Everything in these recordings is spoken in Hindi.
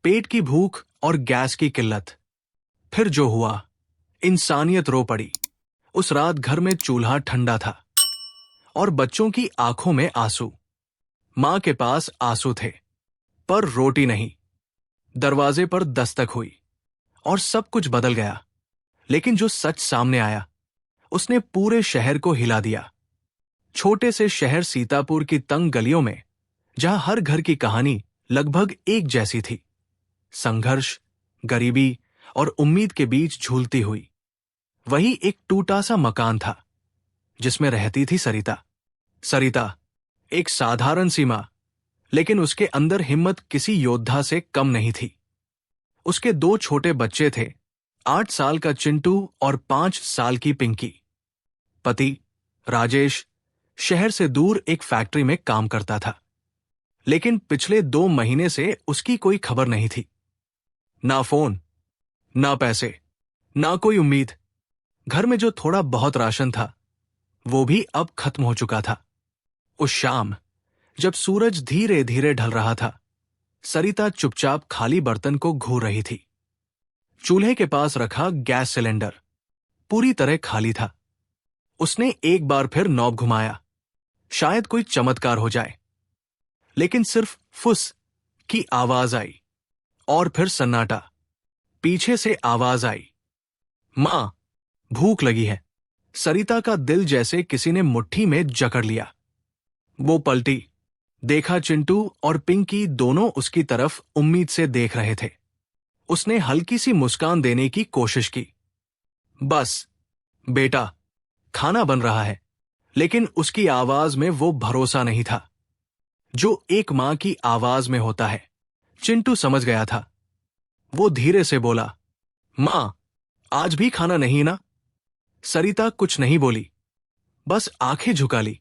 पेट की भूख और गैस की किल्लत। फिर जो हुआ, इंसानियत रो पड़ी। उस रात घर में चूल्हा ठंडा था और बच्चों की आंखों में आंसू। मां के पास आंसू थे, पर रोटी नहीं। दरवाजे पर दस्तक हुई और सब कुछ बदल गया। लेकिन जो सच सामने आया, उसने पूरे शहर को हिला दिया। छोटे से शहर सीतापुर की तंग गलियों में, जहां हर घर की कहानी लगभग एक जैसी थी, संघर्ष, गरीबी और उम्मीद के बीच झूलती हुई, वही एक टूटा सा मकान था जिसमें रहती थी सरिता। सरिता एक साधारण सी मां, लेकिन उसके अंदर हिम्मत किसी योद्धा से कम नहीं थी। उसके 2 छोटे बच्चे थे, 8 साल का चिंटू और 5 साल की पिंकी। पति राजेश शहर से दूर एक फैक्ट्री में काम करता था, लेकिन पिछले 2 महीने से उसकी कोई खबर नहीं थी। ना फोन, ना पैसे, ना कोई उम्मीद। घर में जो थोड़ा बहुत राशन था, वो भी अब खत्म हो चुका था। उस शाम, जब सूरज धीरे धीरे ढल रहा था, सरिता चुपचाप खाली बर्तन को घूर रही थी। चूल्हे के पास रखा गैस सिलेंडर पूरी तरह खाली था। उसने एक बार फिर नॉब घुमाया, शायद कोई चमत्कार हो जाए। लेकिन सिर्फ फुस की आवाज आई और फिर सन्नाटा। पीछे से आवाज आई, मां, भूख लगी है। सरिता का दिल जैसे किसी ने मुट्ठी में जकड़ लिया। वो पलटी, देखा चिंटू और पिंकी दोनों उसकी तरफ उम्मीद से देख रहे थे। उसने हल्की सी मुस्कान देने की कोशिश की। बस बेटा, खाना बन रहा है। लेकिन उसकी आवाज में वो भरोसा नहीं था जो एक मां की आवाज में होता है। चिंटू समझ गया था। वो धीरे से बोला, मां, आज भी खाना नहीं ना? सरिता कुछ नहीं बोली, बस आंखें झुका ली।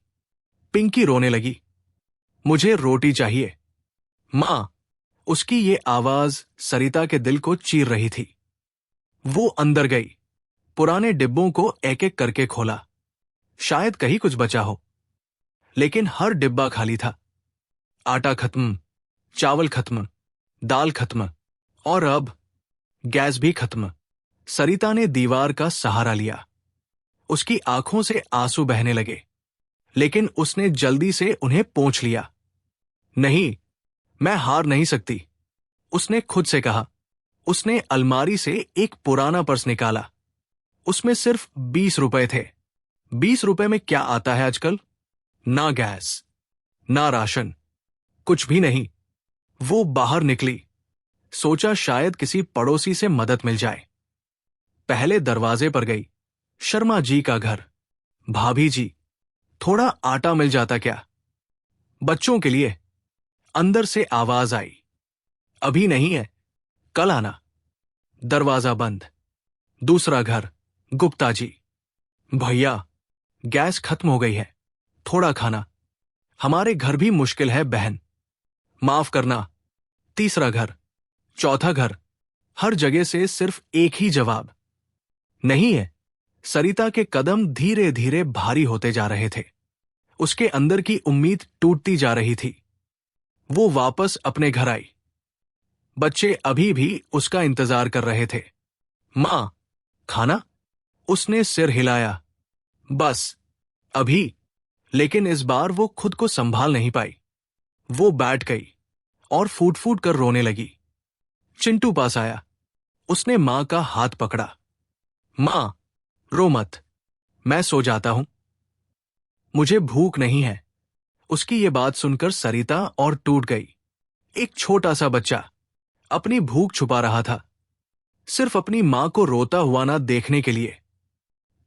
पिंकी रोने लगी, मुझे रोटी चाहिए। मां, उसकी ये आवाज सरिता के दिल को चीर रही थी। वो अंदर गई, पुराने डिब्बों को एक एक करके खोला, शायद कहीं कुछ बचा हो। लेकिन हर डिब्बा खाली था। आटा खत्म, चावल खत्म, दाल खत्म और अब गैस भी खत्म। सरिता ने दीवार का सहारा लिया। उसकी आंखों से आंसू बहने लगे, लेकिन उसने जल्दी से उन्हें पोंछ लिया। नहीं, मैं हार नहीं सकती, उसने खुद से कहा। उसने अलमारी से एक पुराना पर्स निकाला। उसमें सिर्फ 20 रुपए थे। 20 रुपए में क्या आता है आजकल? ना गैस, ना राशन, कुछ भी नहीं। वो बाहर निकली, सोचा शायद किसी पड़ोसी से मदद मिल जाए। पहले दरवाजे पर गई, शर्मा जी का घर। भाभी जी, थोड़ा आटा मिल जाता क्या? बच्चों के लिए। अंदर से आवाज आई, अभी नहीं है, कल आना। दरवाजा बंद। दूसरा घर, गुप्ता जी। भैया, गैस खत्म हो गई है, थोड़ा खाना। हमारे घर भी मुश्किल है बहन, माफ करना। तीसरा घर, चौथा घर, हर जगह से सिर्फ एक ही जवाब, नहीं है। सरिता के कदम धीरे धीरे भारी होते जा रहे थे। उसके अंदर की उम्मीद टूटती जा रही थी। वो वापस अपने घर आई। बच्चे अभी भी उसका इंतजार कर रहे थे। मां, खाना? उसने सिर हिलाया, बस अभी। लेकिन इस बार वो खुद को संभाल नहीं पाई। वो बैठ गई और फूट फूट कर रोने लगी। चिंटू पास आया। उसने मां का हाथ पकड़ा। मां, रो मत, मैं सो जाता हूं, मुझे भूख नहीं है। उसकी ये बात सुनकर सरिता और टूट गई। एक छोटा सा बच्चा अपनी भूख छुपा रहा था, सिर्फ अपनी मां को रोता हुआ ना देखने के लिए।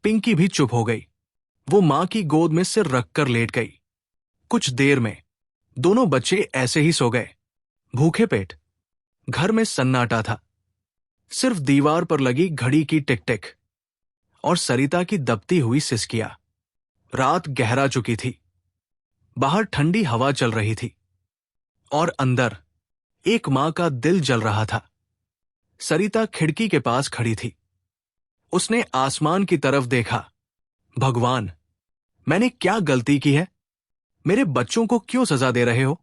पिंकी भी चुप हो गई। वो मां की गोद में सिर रखकर लेट गई। कुछ देर में दोनों बच्चे ऐसे ही सो गए, भूखे पेट। घर में सन्नाटा था, सिर्फ दीवार पर लगी घड़ी की टिक टिक और सरिता की दबती हुई सिसकियां। रात गहरा चुकी थी। बाहर ठंडी हवा चल रही थी और अंदर एक मां का दिल जल रहा था। सरिता खिड़की के पास खड़ी थी। उसने आसमान की तरफ देखा। भगवान, मैंने क्या गलती की है? मेरे बच्चों को क्यों सजा दे रहे हो?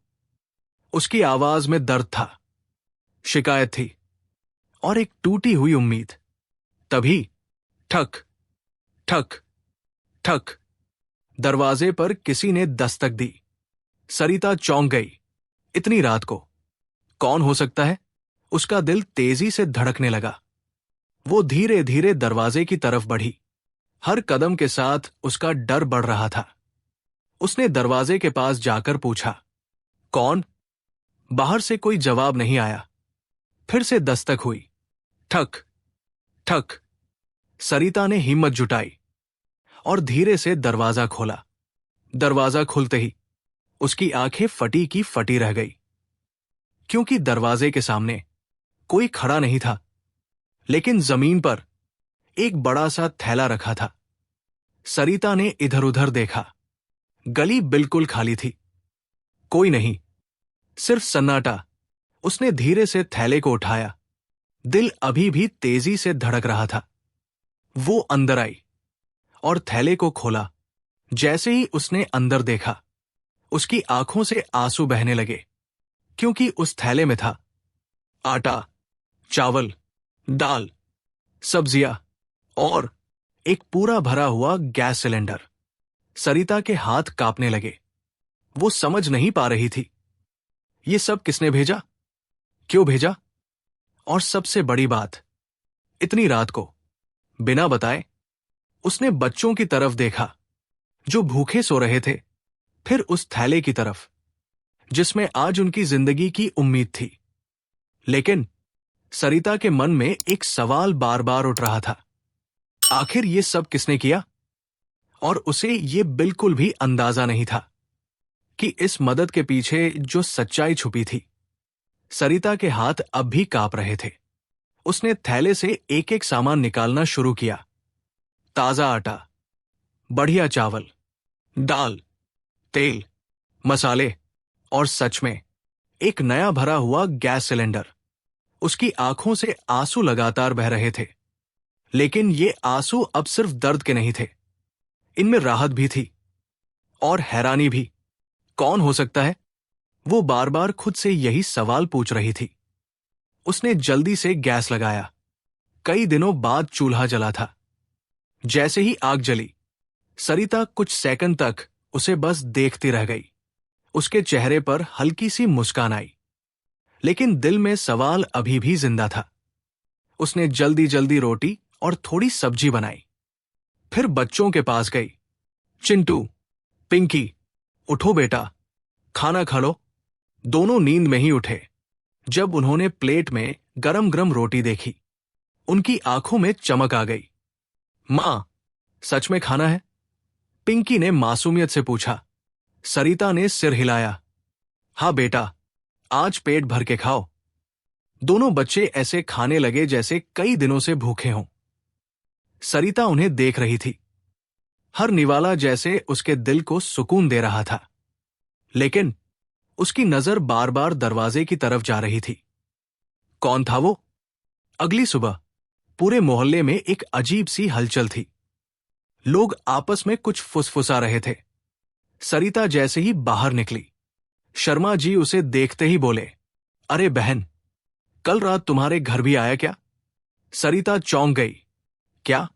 उसकी आवाज में दर्द था। शिकायत थी और एक टूटी हुई उम्मीद। तभी ठक ठक ठक, दरवाजे पर किसी ने दस्तक दी। सरिता चौंक गई। इतनी रात को कौन हो सकता है? उसका दिल तेजी से धड़कने लगा। वो धीरे धीरे दरवाजे की तरफ बढ़ी। हर कदम के साथ उसका डर बढ़ रहा था। उसने दरवाजे के पास जाकर पूछा, कौन? बाहर से कोई जवाब नहीं आया। फिर से दस्तक हुई। ठक ठक। सरिता ने हिम्मत जुटाई और धीरे से दरवाजा खोला। दरवाजा खुलते ही उसकी आंखें फटी की फटी रह गई, क्योंकि दरवाजे के सामने कोई खड़ा नहीं था, लेकिन जमीन पर एक बड़ा सा थैला रखा था। सरिता ने इधर उधर देखा। गली बिल्कुल खाली थी। कोई नहीं, सिर्फ सन्नाटा। उसने धीरे से थैले को उठाया। दिल अभी भी तेजी से धड़क रहा था। वो अंदर आई और थैले को खोला। जैसे ही उसने अंदर देखा, उसकी आंखों से आंसू बहने लगे, क्योंकि उस थैले में था आटा, चावल, दाल, सब्जियां और एक पूरा भरा हुआ गैस सिलेंडर। सरिता के हाथ कांपने लगे। वो समझ नहीं पा रही थी, ये सब किसने भेजा, क्यों भेजा? और सबसे बड़ी बात, इतनी रात को बिना बताए। उसने बच्चों की तरफ देखा जो भूखे सो रहे थे, फिर उस थैले की तरफ जिसमें आज उनकी जिंदगी की उम्मीद थी। लेकिन सरिता के मन में एक सवाल बार बार उठ रहा था, आखिर ये सब किसने किया? और उसे ये बिल्कुल भी अंदाजा नहीं था कि इस मदद के पीछे जो सच्चाई छुपी थी। सरिता के हाथ अब भी कांप रहे थे। उसने थैले से एक एक सामान निकालना शुरू किया। ताजा आटा, बढ़िया चावल, दाल, तेल, मसाले और सच में एक नया भरा हुआ गैस सिलेंडर। उसकी आंखों से आंसू लगातार बह रहे थे, लेकिन ये आंसू अब सिर्फ दर्द के नहीं थे। इनमें राहत भी थी और हैरानी भी। कौन हो सकता है? वो बार बार खुद से यही सवाल पूछ रही थी। उसने जल्दी से गैस लगाया। कई दिनों बाद चूल्हा जला था। जैसे ही आग जली, सरिता कुछ सेकंड तक उसे बस देखती रह गई। उसके चेहरे पर हल्की सी मुस्कान आई, लेकिन दिल में सवाल अभी भी जिंदा था। उसने जल्दी जल्दी रोटी और थोड़ी सब्जी बनाई। फिर बच्चों के पास गई। चिंटू, पिंकी, उठो बेटा, खाना खा लो। दोनों नींद में ही उठे। जब उन्होंने प्लेट में गरम गरम रोटी देखी, उनकी आंखों में चमक आ गई। मां, सच में खाना है? पिंकी ने मासूमियत से पूछा। सरिता ने सिर हिलाया। हाँ बेटा, आज पेट भर के खाओ। दोनों बच्चे ऐसे खाने लगे जैसे कई दिनों से भूखे हों। सरिता उन्हें देख रही थी। हर निवाला जैसे उसके दिल को सुकून दे रहा था, लेकिन उसकी नजर बार बार दरवाजे की तरफ जा रही थी। कौन था वो? अगली सुबह पूरे मोहल्ले में एक अजीब सी हलचल थी। लोग आपस में कुछ फुसफुसा रहे थे। सरिता जैसे ही बाहर निकली, शर्मा जी उसे देखते ही बोले, अरे बहन, कल रात तुम्हारे घर भी आया क्या? सरिता चौंक गई। क्या?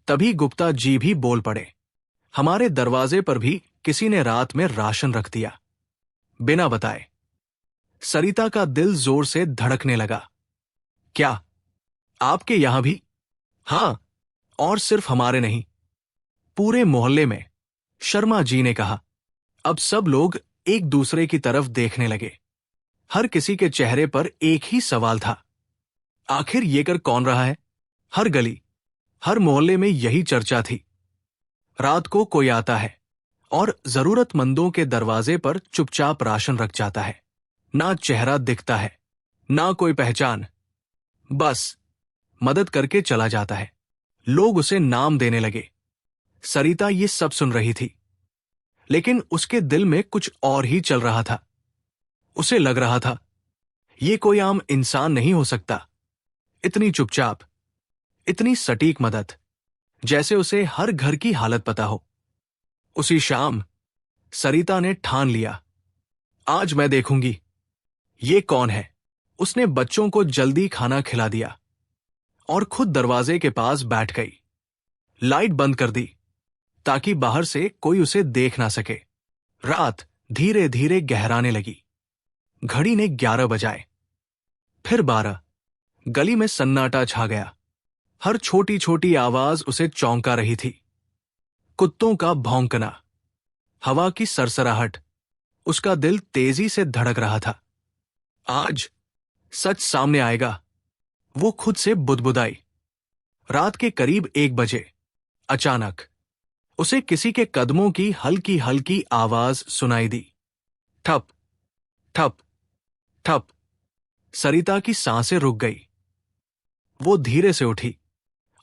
तभी गुप्ता जी भी बोल पड़े, हमारे दरवाजे पर भी किसी ने रात में राशन रख दिया, बिना बताए। सरिता का दिल जोर से धड़कने लगा। क्या? आपके यहां भी? हां, और सिर्फ हमारे नहीं, पूरे मोहल्ले में, शर्मा जी ने कहा। अब सब लोग एक दूसरे की तरफ देखने लगे। हर किसी के चेहरे पर एक ही सवाल था, आखिर ये कर कौन रहा है? हर गली, हर मोहल्ले में यही चर्चा थी। रात को कोई आता है और जरूरतमंदों के दरवाजे पर चुपचाप राशन रख जाता है। ना चेहरा दिखता है, ना कोई पहचान, बस मदद करके चला जाता है। लोग उसे नाम देने लगे। सरिता ये सब सुन रही थी, लेकिन उसके दिल में कुछ और ही चल रहा था। उसे लग रहा था, ये कोई आम इंसान नहीं हो सकता। इतनी चुपचाप, इतनी सटीक मदद, जैसे उसे हर घर की हालत पता हो। उसी शाम सरिता ने ठान लिया, आज मैं देखूंगी ये कौन है। उसने बच्चों को जल्दी खाना खिला दिया और खुद दरवाजे के पास बैठ गई। लाइट बंद कर दी ताकि बाहर से कोई उसे देख ना सके। रात धीरे धीरे गहराने लगी। घड़ी ने 11 बजाए, फिर 12। गली में सन्नाटा छा गया। हर छोटी छोटी आवाज उसे चौंका रही थी। कुत्तों का भौंकना, हवा की सरसराहट। उसका दिल तेजी से धड़क रहा था। आज सच सामने आएगा, वो खुद से बुदबुदाई। रात के करीब 1 बजे अचानक उसे किसी के कदमों की हल्की हल्की आवाज सुनाई दी। ठप ठप ठप। सरिता की सांसें रुक गई। वो धीरे से उठी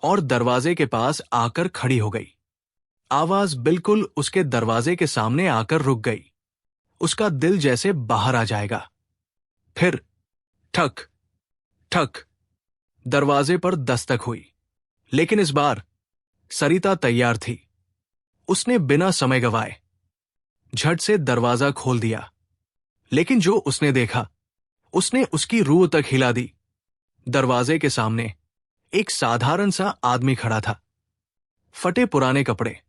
और दरवाजे के पास आकर खड़ी हो गई। आवाज बिल्कुल उसके दरवाजे के सामने आकर रुक गई। उसका दिल जैसे बाहर आ जाएगा। फिर ठक ठक। दरवाजे पर दस्तक हुई, लेकिन इस बार सरिता तैयार थी। उसने बिना समय गवाए झट से दरवाजा खोल दिया, लेकिन जो उसने देखा उसने उसकी रूह तक हिला दी। दरवाजे के सामने एक साधारण सा आदमी खड़ा था। फटे पुराने कपड़े,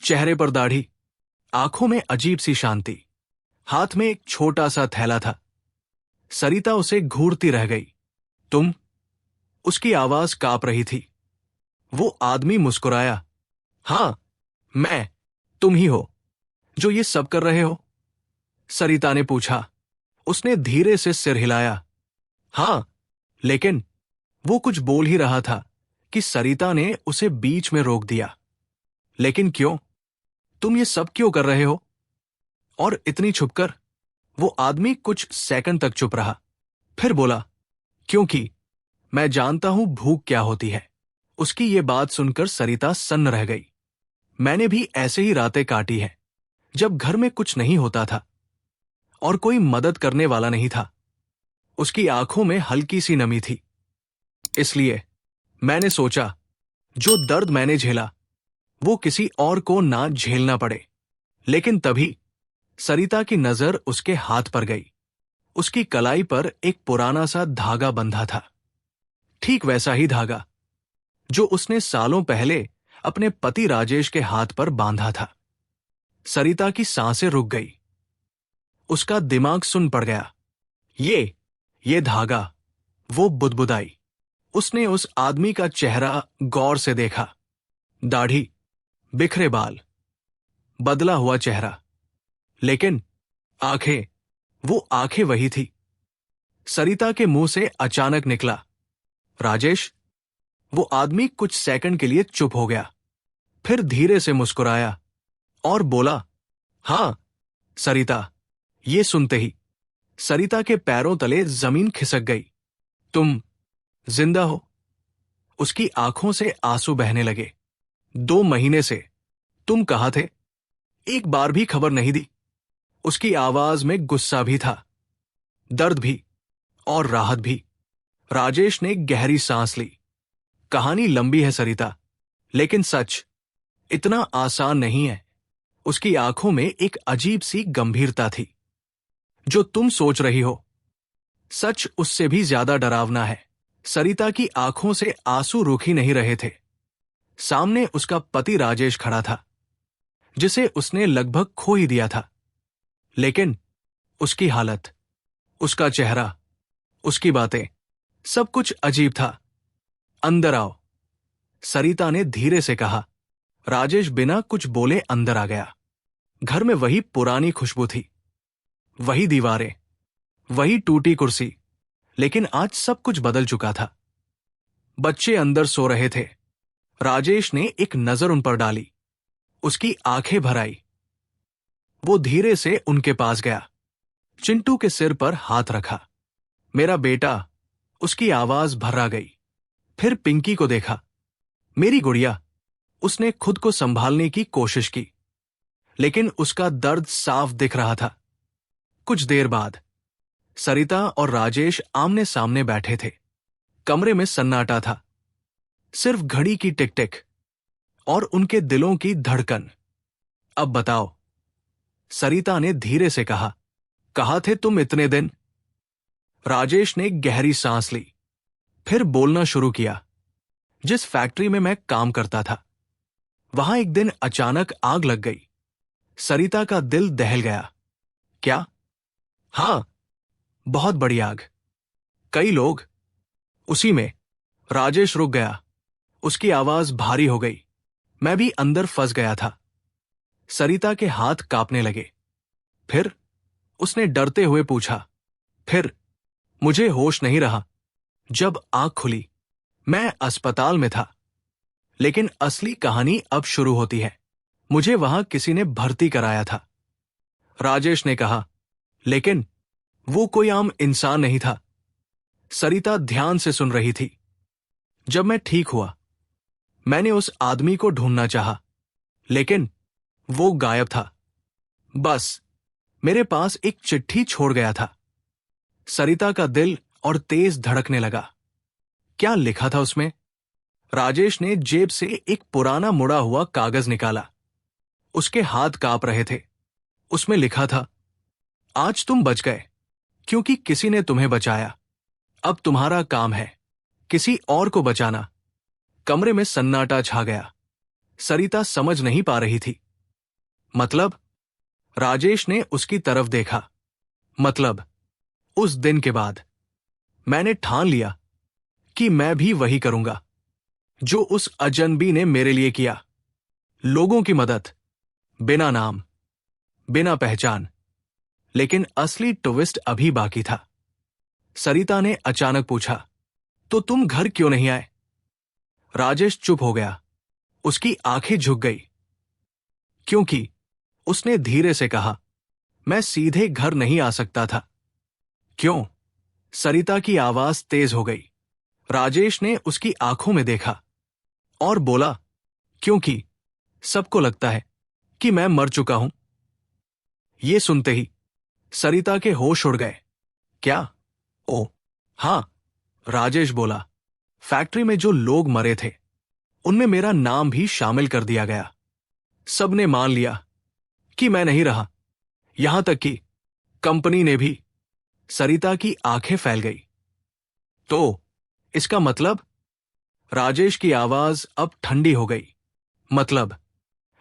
चेहरे पर दाढ़ी, आंखों में अजीब सी शांति। हाथ में एक छोटा सा थैला था। सरिता उसे घूरती रह गई। तुम? उसकी आवाज कांप रही थी। वो आदमी मुस्कुराया। हां, मैं। तुम ही हो जो ये सब कर रहे हो? सरिता ने पूछा। उसने धीरे से सिर हिलाया। हां, लेकिन वो कुछ बोल ही रहा था कि सरिता ने उसे बीच में रोक दिया। लेकिन क्यों? तुम ये सब क्यों कर रहे हो? और इतनी छुपकर? वो आदमी कुछ सेकंड तक चुप रहा, फिर बोला, क्योंकि मैं जानता हूं भूख क्या होती है। उसकी ये बात सुनकर सरिता सन्न रह गई। मैंने भी ऐसे ही रातें काटी हैं, जब घर में कुछ नहीं होता था और कोई मदद करने वाला नहीं था। उसकी आंखों में हल्की सी नमी थी। इसलिए मैंने सोचा, जो दर्द मैंने झेला वो किसी और को ना झेलना पड़े। लेकिन तभी सरिता की नजर उसके हाथ पर गई। उसकी कलाई पर एक पुराना सा धागा बंधा था, ठीक वैसा ही धागा जो उसने सालों पहले अपने पति राजेश के हाथ पर बांधा था। सरिता की सांसें रुक गई। उसका दिमाग सुन पड़ गया। ये धागा। वो बुदबुदाई। उसने उस आदमी का चेहरा गौर से देखा। दाढ़ी, बिखरे बाल, बदला हुआ चेहरा, लेकिन आंखें, वो आंखें वही थी। सरिता के मुंह से अचानक निकला, राजेश। वो आदमी कुछ सेकंड के लिए चुप हो गया, फिर धीरे से मुस्कुराया और बोला, हां सरिता। ये सुनते ही सरिता के पैरों तले जमीन खिसक गई। तुम जिंदा हो? उसकी आंखों से आंसू बहने लगे। 2 महीने से तुम कहां थे? एक बार भी खबर नहीं दी। उसकी आवाज में गुस्सा भी था, दर्द भी और राहत भी। राजेश ने गहरी सांस ली। कहानी लंबी है सरिता, लेकिन सच इतना आसान नहीं है। उसकी आंखों में एक अजीब सी गंभीरता थी। जो तुम सोच रही हो, सच उससे भी ज्यादा डरावना है। सरिता की आंखों से आंसू रुक ही नहीं रहे थे। सामने उसका पति राजेश खड़ा था, जिसे उसने लगभग खो ही दिया था। लेकिन उसकी हालत, उसका चेहरा, उसकी बातें, सब कुछ अजीब था। अंदर आओ, सरिता ने धीरे से कहा। राजेश बिना कुछ बोले अंदर आ गया। घर में वही पुरानी खुशबू थी, वही दीवारें, वही टूटी कुर्सी, लेकिन आज सब कुछ बदल चुका था। बच्चे अंदर सो रहे थे। राजेश ने एक नजर उन पर डाली। उसकी आंखें भर आई। वो धीरे से उनके पास गया, चिंटू के सिर पर हाथ रखा। मेरा बेटा। उसकी आवाज भर्रा गई। फिर पिंकी को देखा। मेरी गुड़िया। उसने खुद को संभालने की कोशिश की, लेकिन उसका दर्द साफ दिख रहा था। कुछ देर बाद सरिता और राजेश आमने सामने बैठे थे। कमरे में सन्नाटा था, सिर्फ घड़ी की टिक टिक और उनके दिलों की धड़कन। अब बताओ, सरिता ने धीरे से कहा। कहाँ थे तुम इतने दिन? राजेश ने गहरी सांस ली, फिर बोलना शुरू किया। जिस फैक्ट्री में मैं काम करता था, वहां एक दिन अचानक आग लग गई। सरिता का दिल दहल गया। क्या? हां, बहुत बड़ी आग। कई लोग। उसी में। राजेश रुक गया। उसकी आवाज भारी हो गई। मैं भी अंदर फंस गया था। सरिता के हाथ कांपने लगे। फिर? उसने डरते हुए पूछा। फिर? मुझे होश नहीं रहा। जब आंख खुली, मैं अस्पताल में था। लेकिन असली कहानी अब शुरू होती है। मुझे वहां किसी ने भर्ती कराया था। राजेश ने कहा, लेकिन वो कोई आम इंसान नहीं था। सरिता ध्यान से सुन रही थी। जब मैं ठीक हुआ, मैंने उस आदमी को ढूंढना चाहा, लेकिन वो गायब था। बस मेरे पास एक चिट्ठी छोड़ गया था। सरिता का दिल और तेज धड़कने लगा। क्या लिखा था उसमें? राजेश ने जेब से एक पुराना मुड़ा हुआ कागज निकाला। उसके हाथ कांप रहे थे। उसमें लिखा था, आज तुम बच गए क्योंकि किसी ने तुम्हें बचाया। अब तुम्हारा काम है किसी और को बचाना। कमरे में सन्नाटा छा गया। सरिता समझ नहीं पा रही थी। मतलब? राजेश ने उसकी तरफ देखा। मतलब, उस दिन के बाद मैंने ठान लिया कि मैं भी वही करूंगा जो उस अजनबी ने मेरे लिए किया। लोगों की मदद, बिना नाम, बिना पहचान। लेकिन असली ट्विस्ट अभी बाकी था। सरिता ने अचानक पूछा, तो तुम घर क्यों नहीं आए? राजेश चुप हो गया। उसकी आंखें झुक गई। क्योंकि, उसने धीरे से कहा, मैं सीधे घर नहीं आ सकता था। क्यों? सरिता की आवाज तेज हो गई। राजेश ने उसकी आंखों में देखा और बोला, क्योंकि सबको लगता है कि मैं मर चुका हूं। ये सुनते ही सरिता के होश उड़ गए। क्या? ओ, हां, राजेश बोला। फैक्ट्री में जो लोग मरे थे, उनमें मेरा नाम भी शामिल कर दिया गया। सबने मान लिया कि मैं नहीं रहा, यहां तक कि कंपनी ने भी। सरिता की आंखें फैल गई। तो इसका मतलब? राजेश की आवाज अब ठंडी हो गई। मतलब,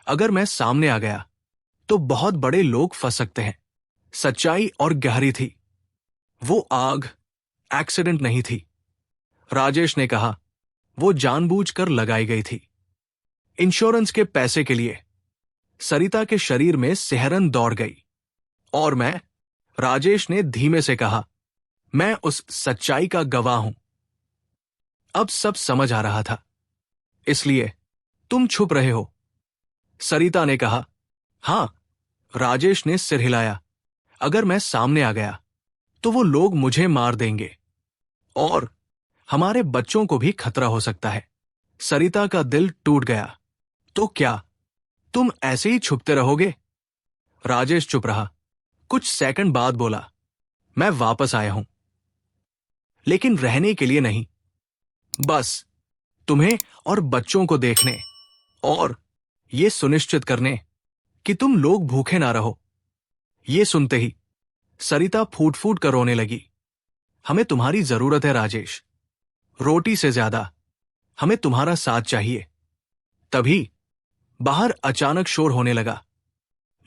अगर मैं सामने आ गया तो बहुत बड़े लोग फंस सकते हैं। सच्चाई और गहरी थी। वो आग एक्सीडेंट नहीं थी। राजेश ने कहा, वो जानबूझकर लगाई गई थी, इंश्योरेंस के पैसे के लिए। सरिता के शरीर में सिहरन दौड़ गई। और मैं? राजेश ने धीमे से कहा, मैं उस सच्चाई का गवाह हूं। अब सब समझ आ रहा था। इसलिए तुम छुप रहे हो? सरिता ने कहा। हां। राजेश ने सिर हिलाया। अगर मैं सामने आ गया तो वो लोग मुझे मार देंगे और हमारे बच्चों को भी खतरा हो सकता है। सरिता का दिल टूट गया। तो क्या तुम ऐसे ही छुपते रहोगे? राजेश चुप रहा। कुछ सेकंड बाद बोला, मैं वापस आया हूं, लेकिन रहने के लिए नहीं। बस तुम्हें और बच्चों को देखने और ये सुनिश्चित करने कि तुम लोग भूखे ना रहो। ये सुनते ही सरिता फूट फूट कर रोने लगी। हमें तुम्हारी जरूरत है राजेश। रोटी से ज्यादा हमें तुम्हारा साथ चाहिए। तभी बाहर अचानक शोर होने लगा।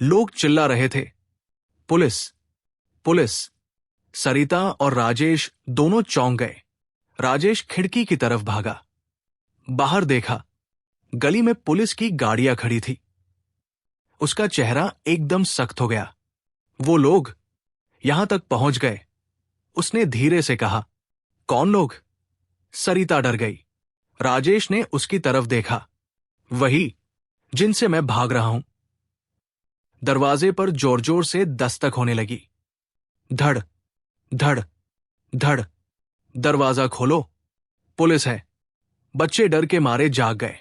लोग चिल्ला रहे थे, पुलिस, पुलिस। सरिता और राजेश दोनों चौंक गए। राजेश खिड़की की तरफ भागा। बाहर देखा, गली में पुलिस की गाड़ियां खड़ी थी। उसका चेहरा एकदम सख्त हो गया। वो लोग यहां तक पहुंच गए। उसने धीरे से कहा, कौन लोग? सरिता डर गई। राजेश ने उसकी तरफ देखा। वही जिनसे मैं भाग रहा हूं। दरवाजे पर जोर जोर से दस्तक होने लगी। धड़, धड़, धड़। दरवाजा खोलो, पुलिस है। बच्चे डर के मारे जाग गए।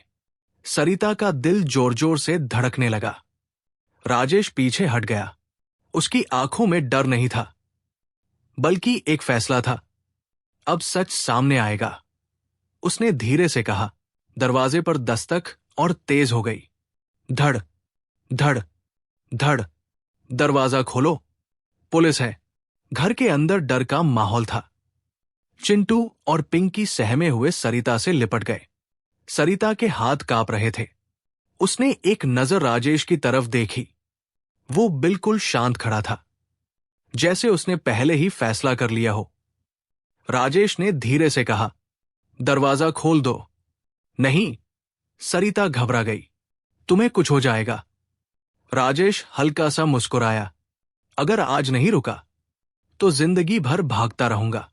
सरिता का दिल जोर जोर से धड़कने लगा। राजेश पीछे हट गया। उसकी आंखों में डर नहीं था, बल्कि एक फैसला था। अब सच सामने आएगा। उसने धीरे से कहा। दरवाजे पर दस्तक और तेज हो गई। धड़, धड़, धड़। दरवाजा खोलो, पुलिस है। घर के अंदर डर का माहौल था। चिंटू और पिंकी सहमे हुए सरिता से लिपट गए। सरिता के हाथ कांप रहे थे। उसने एक नजर राजेश की तरफ देखी। वो बिल्कुल शांत खड़ा था, जैसे उसने पहले ही फैसला कर लिया हो। राजेश ने धीरे से कहा, दरवाजा खोल दो। नहीं, सरिता घबरा गई। तुम्हें कुछ हो जाएगा। राजेश हल्का सा मुस्कुराया। अगर आज नहीं रुका तो जिंदगी भर भागता रहूंगा।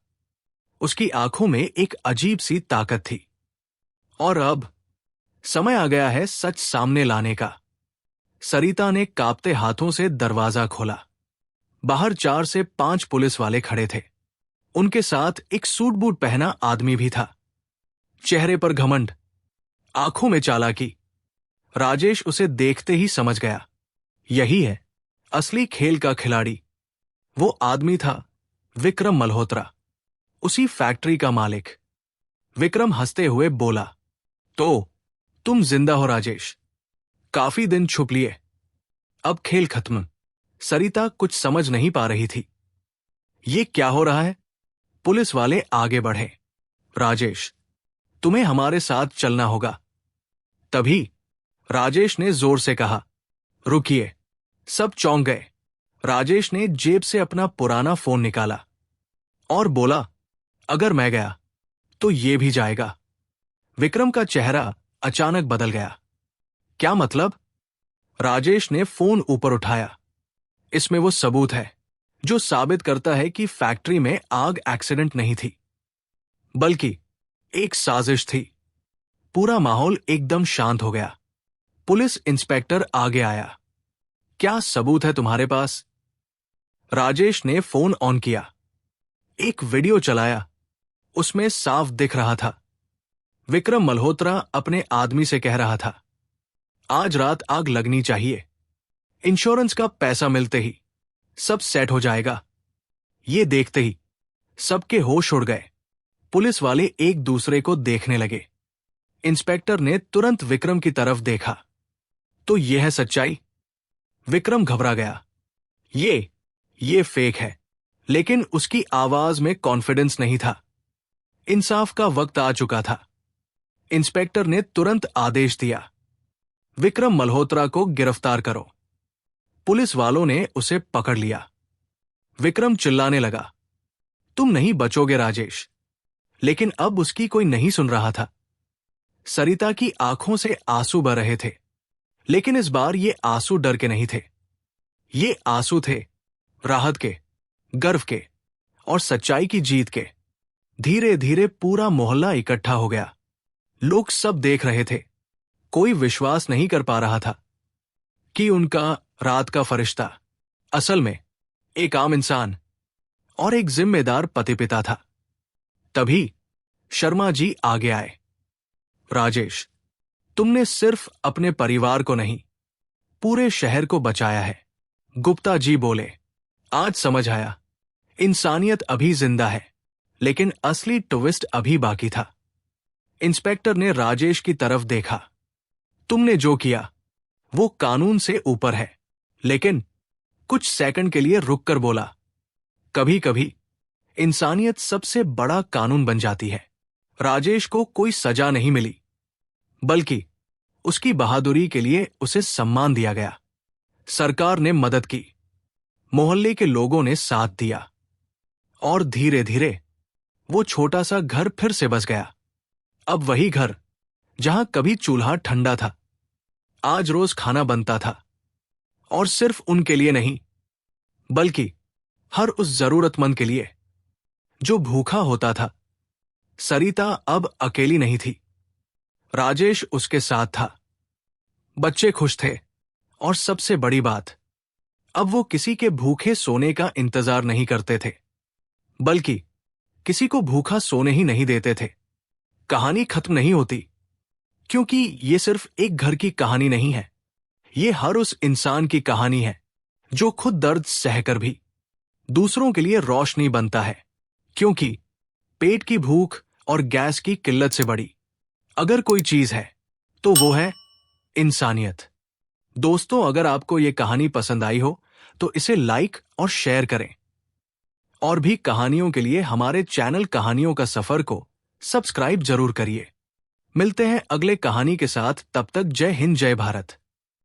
उसकी आंखों में एक अजीब सी ताकत थी। और अब समय आ गया है सच सामने लाने का। सरिता ने कांपते हाथों से दरवाजा खोला। बाहर 4 से 5 पुलिस वाले खड़े थे। उनके साथ एक सूट बूट पहना आदमी भी था। चेहरे पर घमंड, आंखों में चालाकी। राजेश उसे देखते ही समझ गया, यही है असली खेल का खिलाड़ी। वो आदमी था विक्रम मल्होत्रा, उसी फैक्ट्री का मालिक। विक्रम हंसते हुए बोला, तो तुम जिंदा हो राजेश। काफी दिन छुप लिए, अब खेल खत्म। सरिता कुछ समझ नहीं पा रही थी। ये क्या हो रहा है? पुलिस वाले आगे बढ़े। राजेश, तुम्हें हमारे साथ चलना होगा। तभी राजेश ने जोर से कहा, रुकिए। सब चौंक गए। राजेश ने जेब से अपना पुराना फोन निकाला और बोला, अगर मैं गया तो ये भी जाएगा। विक्रम का चेहरा अचानक बदल गया। क्या मतलब? राजेश ने फोन ऊपर उठाया। इसमें वो सबूत है जो साबित करता है कि फैक्ट्री में आग एक्सीडेंट नहीं थी, बल्कि एक साजिश थी। पूरा माहौल एकदम शांत हो गया। पुलिस इंस्पेक्टर आगे आया। क्या सबूत है तुम्हारे पास? राजेश ने फोन ऑन किया। एक वीडियो चलाया। उसमें साफ दिख रहा था, विक्रम मल्होत्रा अपने आदमी से कह रहा था, आज रात आग लगनी चाहिए। इंश्योरेंस का पैसा मिलते ही सब सेट हो जाएगा। ये देखते ही सबके होश उड़ गए। पुलिस वाले एक दूसरे को देखने लगे। इंस्पेक्टर ने तुरंत विक्रम की तरफ देखा। तो यह है सच्चाई? विक्रम घबरा गया। ये फेक है। लेकिन उसकी आवाज में कॉन्फिडेंस नहीं था। इंसाफ का वक्त आ चुका था। इंस्पेक्टर ने तुरंत आदेश दिया, विक्रम मल्होत्रा को गिरफ्तार करो। पुलिस वालों ने उसे पकड़ लिया। विक्रम चिल्लाने लगा, तुम नहीं बचोगे राजेश। लेकिन अब उसकी कोई नहीं सुन रहा था। सरिता की आंखों से आंसू बह रहे थे, लेकिन इस बार ये आंसू डर के नहीं थे। ये आंसू थे राहत के, गर्व के और सच्चाई की जीत के। धीरे धीरे पूरा मोहल्ला इकट्ठा हो गया। लोग सब देख रहे थे। कोई विश्वास नहीं कर पा रहा था कि उनका रात का फरिश्ता असल में एक आम इंसान और एक जिम्मेदार पति पिता था। तभी शर्मा जी आगे आए। राजेश, तुमने सिर्फ अपने परिवार को नहीं, पूरे शहर को बचाया है। गुप्ता जी बोले, आज समझ आया, इंसानियत अभी जिंदा है, लेकिन असली ट्विस्ट अभी बाकी था। इंस्पेक्टर ने राजेश की तरफ देखा। तुमने जो किया वो कानून से ऊपर है, लेकिन कुछ सेकंड के लिए रुककर बोला, कभी कभी इंसानियत सबसे बड़ा कानून बन जाती है। राजेश को कोई सजा नहीं मिली, बल्कि उसकी बहादुरी के लिए उसे सम्मान दिया गया। सरकार ने मदद की, मोहल्ले के लोगों ने साथ दिया, और धीरे धीरे वो छोटा सा घर फिर से बस गया। अब वही घर जहां कभी चूल्हा ठंडा था, आज रोज खाना बनता था। और सिर्फ उनके लिए नहीं, बल्कि हर उस जरूरतमंद के लिए जो भूखा होता था। सरिता अब अकेली नहीं थी। राजेश उसके साथ था। बच्चे खुश थे, और सबसे बड़ी बात, अब वो किसी के भूखे सोने का इंतजार नहीं करते थे, बल्कि किसी को भूखा सोने ही नहीं देते थे। कहानी खत्म नहीं होती, क्योंकि ये सिर्फ एक घर की कहानी नहीं है। ये हर उस इंसान की कहानी है जो खुद दर्द सहकर भी दूसरों के लिए रोशनी बनता है। क्योंकि पेट की भूख और गैस की किल्लत से बड़ी अगर कोई चीज है तो वो है इंसानियत। दोस्तों, अगर आपको ये कहानी पसंद आई हो तो इसे लाइक और शेयर करें। और भी कहानियों के लिए हमारे चैनल कहानियों का सफर को सब्सक्राइब जरूर करिए। मिलते हैं अगले कहानी के साथ, तब तक जय हिंद जय भारत।